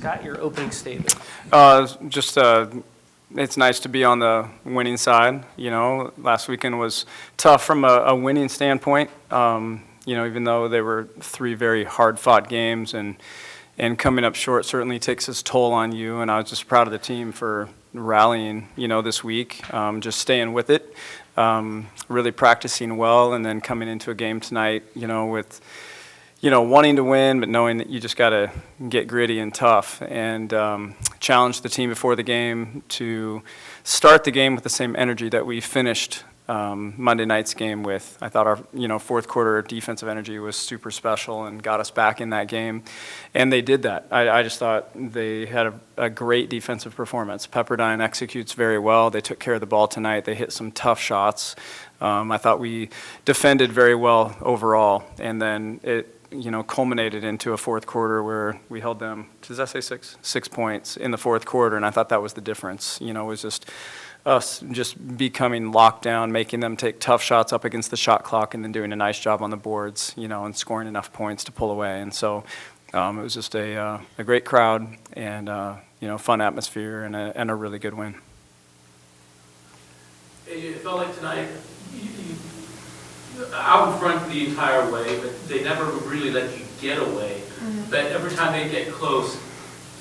Scott, your opening statement. It's nice to be on the winning side. You know, last weekend was tough from a winning standpoint. Even though they were 3 very hard-fought games, and coming up short certainly takes its toll on you. And I was just proud of the team for rallying, this week, just staying with it, really practicing well, and then coming into a game tonight, with wanting to win, but knowing that you just got to get gritty and tough, and challenge the team before the game to start the game with the same energy that we finished Monday night's game with. I thought our fourth quarter defensive energy was super special and got us back in that game, and they did that. I just thought they had a great defensive performance. Pepperdine executes very well. They took care of the ball tonight. They hit some tough shots. I thought we defended very well overall, and then it culminated into a fourth quarter where we held them, does that say 6 points in the fourth quarter, and I thought that was the difference. It was just us just becoming locked down, making them take tough shots up against the shot clock, and then doing a nice job on the boards, and scoring enough points to pull away. And so it was just a great crowd, and fun atmosphere, and a really good win. It felt like tonight, out in front the entire way, but they never really let you get away. Mm-hmm. But every time they get close,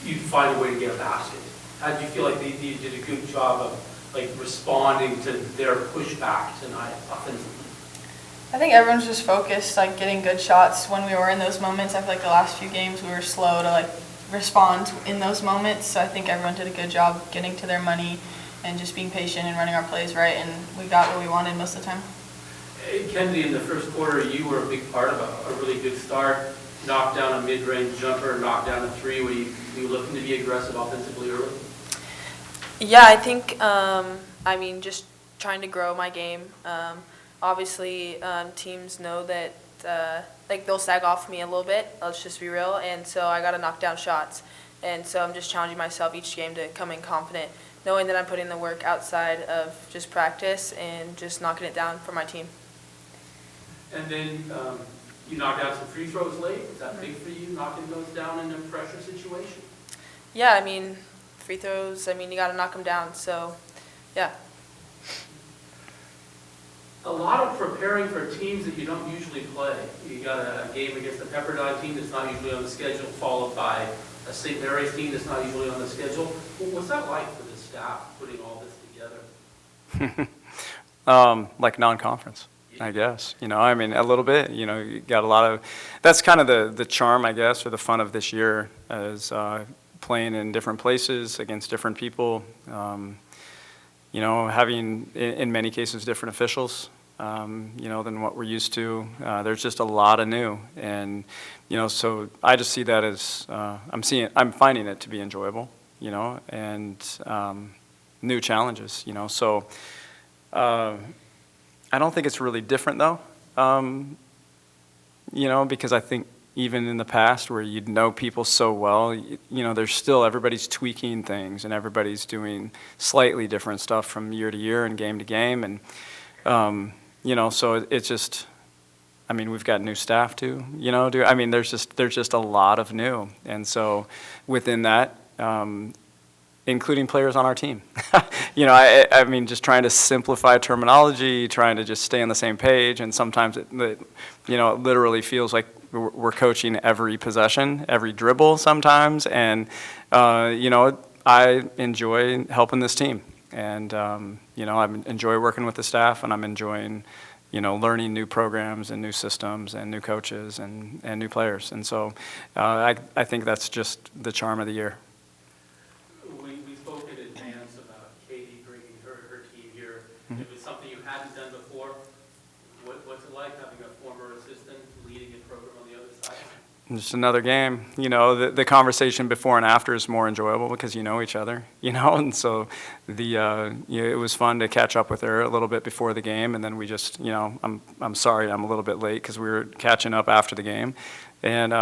you find a way to get a basket. How did you feel like they did a good job of responding to their pushback tonight offensively? I think everyone's just focused, getting good shots when we were in those moments. I feel like the last few games we were slow to respond in those moments. So I think everyone did a good job getting to their money and just being patient and running our plays right, and we got what we wanted most of the time. Kennedie, in the first quarter, you were a big part of a really good start. Knocked down a mid-range jumper, knocked down a 3. Were you looking to be aggressive offensively early? Yeah, I think, just trying to grow my game. Obviously, teams know that, they'll sag off me a little bit, let's just be real, and so I got to knock down shots. And so I'm just challenging myself each game to come in confident, knowing that I'm putting the work outside of just practice and just knocking it down for my team. And then you knocked out some free throws late. Is that big for you, knocking those down in a pressure situation? Yeah, free throws, you got to knock them down, so yeah. A lot of preparing for teams that you don't usually play. You got a game against the Pepperdine team that's not usually on the schedule, followed by a St. Mary's team that's not usually on the schedule. What's that like for the staff, putting all this together? Like non-conference, I guess. A little bit. You got a lot of. That's kind of the charm, I guess, or the fun of this year, is playing in different places against different people. Having in many cases different officials. Than what we're used to. There's just a lot of new, and so I just see that as I'm finding it to be enjoyable, and new challenges, So I don't think it's really different though, because I think even in the past where you'd know people so well, there's still everybody's tweaking things and everybody's doing slightly different stuff from year to year and game to game, and so it's just, we've got new staff too, there's just a lot of new. And so within that, including players on our team, just trying to simplify terminology, trying to just stay on the same page. And sometimes it literally feels like we're coaching every possession, every dribble sometimes. And, I enjoy helping this team. And, I enjoy working with the staff, and I'm enjoying, learning new programs and new systems and new coaches and new players. And so I think that's just the charm of the year. We spoke in advance about Katie bringing her team here. Mm-hmm. It was something you hadn't done before. What's it like having a former assistant leading a program on the other side? Just another game. The conversation before and after is more enjoyable because you know each other, and so it was fun to catch up with her a little bit before the game, and then we just, I'm sorry I'm a little bit late because we were catching up after the game, and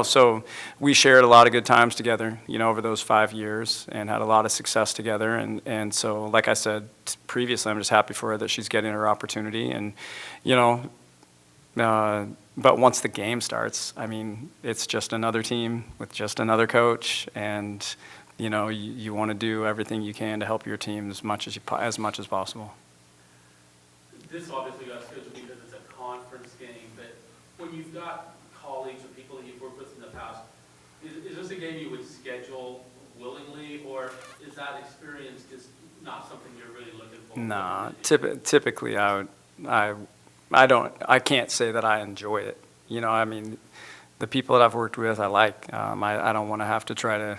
so we shared a lot of good times together, over those 5 years, and had a lot of success together, and so like I said previously, I'm just happy for her that she's getting her opportunity, and But once the game starts, I mean, it's just another team with just another coach, and you want to do everything you can to help your team as much as possible. This obviously got scheduled because it's a conference game, but when you've got colleagues or people that you've worked with in the past, is this a game you would schedule willingly, or is that experience just not something you're really looking for? Nah, typically I can't say that I enjoy it. I mean, the people that I've worked with, I like. I don't want to have to try to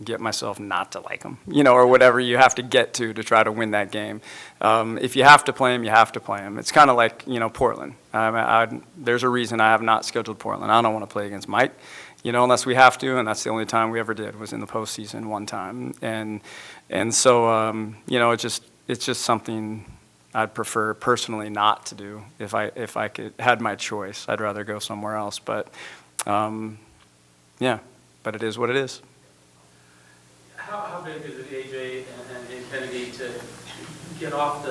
get myself not to like them, or whatever you have to get to try to win that game. If you have to play them, you have to play them. It's kind of like, Portland. There's a reason I have not scheduled Portland. I don't want to play against Mike, unless we have to, and that's the only time we ever did was in the postseason one time. And so, it's just something I'd prefer personally not to do. If I had my choice, I'd rather go somewhere else. But, yeah, but it is what it is. How big is it, AJ and Kennedie, to get off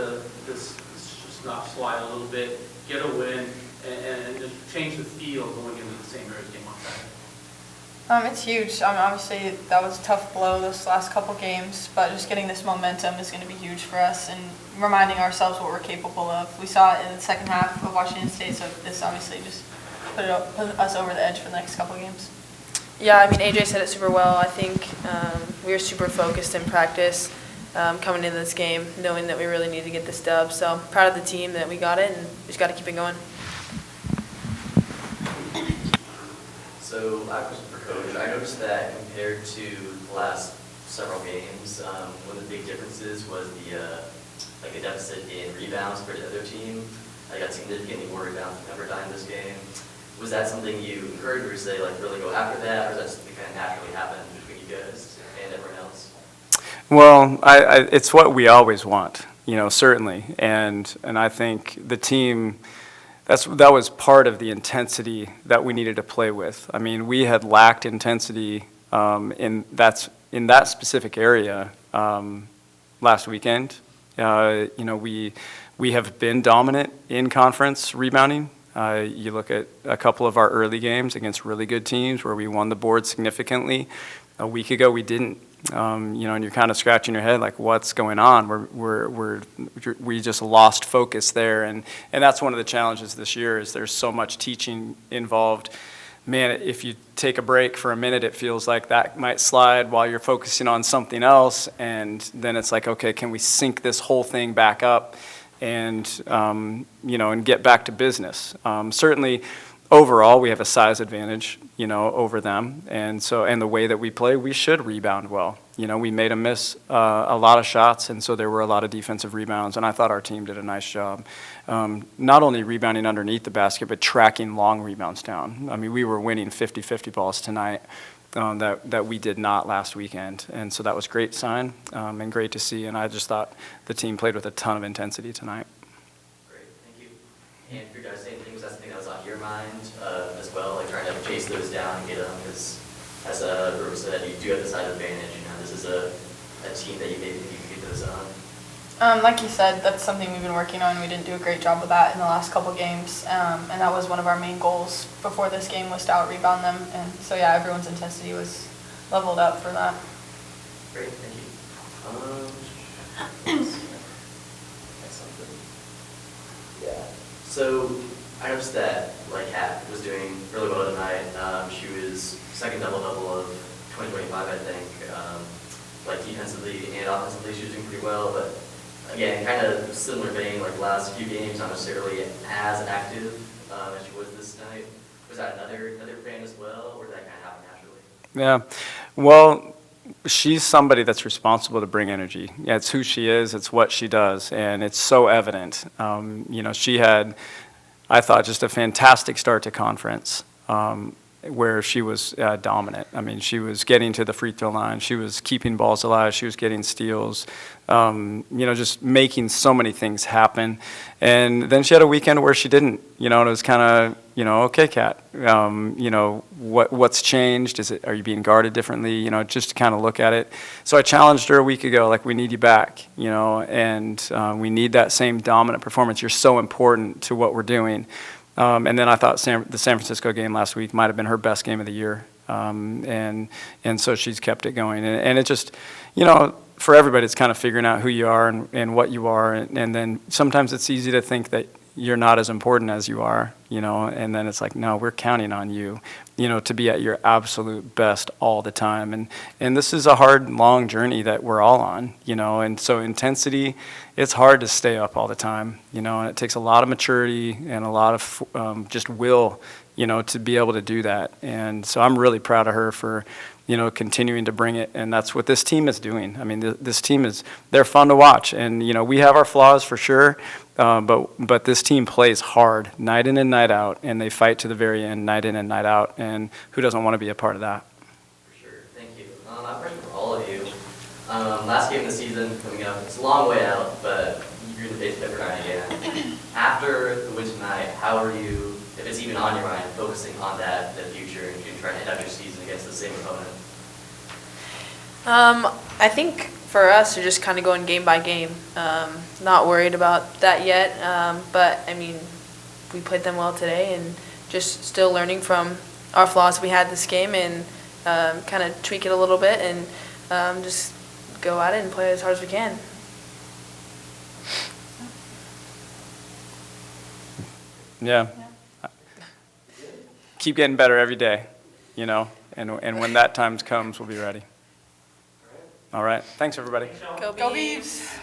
this just not slide a little bit, get a win, and just change the feel going into the St. Mary's game on Saturday? It's huge. Obviously, that was a tough blow those last couple games, but just getting this momentum is going to be huge for us and reminding ourselves what we're capable of. We saw it in the second half of Washington State, so this obviously just put us over the edge for the next couple games. Yeah, I mean, AJ said it super well. I think we were super focused in practice coming into this game, knowing that we really need to get this dub. So proud of the team that we got it, and we just got to keep it going. So I have a question for Coach. I noticed that compared to the last several games, one of the big differences was the deficit in rebounds for the other team. I got significantly more rebounds from Pepperdine this game. Was that something you encouraged or say, really go after that, or is that something kind of naturally happened between you guys and everyone else? Well, it's what we always want, certainly. And I think the team, that was part of the intensity that we needed to play with. I mean, we had lacked intensity in that specific area last weekend. We have been dominant in conference rebounding. You look at a couple of our early games against really good teams where we won the board significantly. A week ago, we didn't. And you're kind of scratching your head like, what's going on? We just lost focus there, and that's one of the challenges this year. Is there's so much teaching involved. Man, if you take a break for a minute, it feels like that might slide while you're focusing on something else, and then it's like, okay, can we sync this whole thing back up? And and get back to business. Certainly, overall, we have a size advantage, over them, and the way that we play, we should rebound well. We made them miss a lot of shots, and so there were a lot of defensive rebounds, and I thought our team did a nice job, not only rebounding underneath the basket, but tracking long rebounds down. I mean, we were winning 50-50 balls tonight. That we did not last weekend, and so that was a great sign and great to see, and I just thought the team played with a ton of intensity tonight. Great, thank you. And for you guys, same thing, was that something that was on your mind as well, trying to chase those down and get them, because as Rueck said, you do have the size advantage, this is a team that you maybe think you can get those on. Like you said, that's something we've been working on. We didn't do a great job with that in the last couple games, and that was one of our main goals before this game was to out-rebound them. And so, yeah, everyone's intensity was leveled up for that. Great, thank you. Yeah. So I noticed that Kat was doing really well tonight. She was second double-double of 2025, I think. Defensively and offensively, she was doing pretty well, but again, kind of similar vein, last few games, not necessarily as active as she was this night. Was that another fan as well, or did that kind of happen naturally? Yeah, well, she's somebody that's responsible to bring energy. Yeah, it's who she is, it's what she does, and it's so evident. She had, I thought, just a fantastic start to conference. Where she was dominant. I mean, she was getting to the free throw line. She was keeping balls alive. She was getting steals. Just making so many things happen. And then she had a weekend where she didn't. And it was kind of, okay, Kat. What's changed? Are you being guarded differently? Just to kind of look at it. So I challenged her a week ago, we need you back. And we need that same dominant performance. You're so important to what we're doing. And then I thought the San Francisco game last week might have been her best game of the year. And so she's kept it going. And it just, for everybody, it's kind of figuring out who you are and what you are. And then sometimes it's easy to think that you're not as important as you are, and then it's like, no, we're counting on you, to be at your absolute best all the time. And this is a hard, long journey that we're all on, and so intensity, it's hard to stay up all the time, and it takes a lot of maturity and a lot of just will, to be able to do that. And so I'm really proud of her for, continuing to bring it, and that's what this team is doing. I mean, this team they're fun to watch, and, we have our flaws for sure, but this team plays hard, night in and night out, and they fight to the very end, night in and night out, and who doesn't want to be a part of that? For sure, thank you. I have a question for all of you. Last game of the season coming up, it's a long way out, but you're going to face Pepperdine again. After the win tonight, how are you, if it's even on your mind, focusing on that, the future, and trying to end out your season against the same opponent? I think for us, we're just kind of going game by game. Not worried about that yet, but I mean, we played them well today, and just still learning from our flaws we had this game, and kind of tweak it a little bit, and just go at it and play as hard as we can. Yeah. Keep getting better every day, and when that time comes, we'll be ready. All right. Thanks, everybody. Go Go Beavs! Beavs!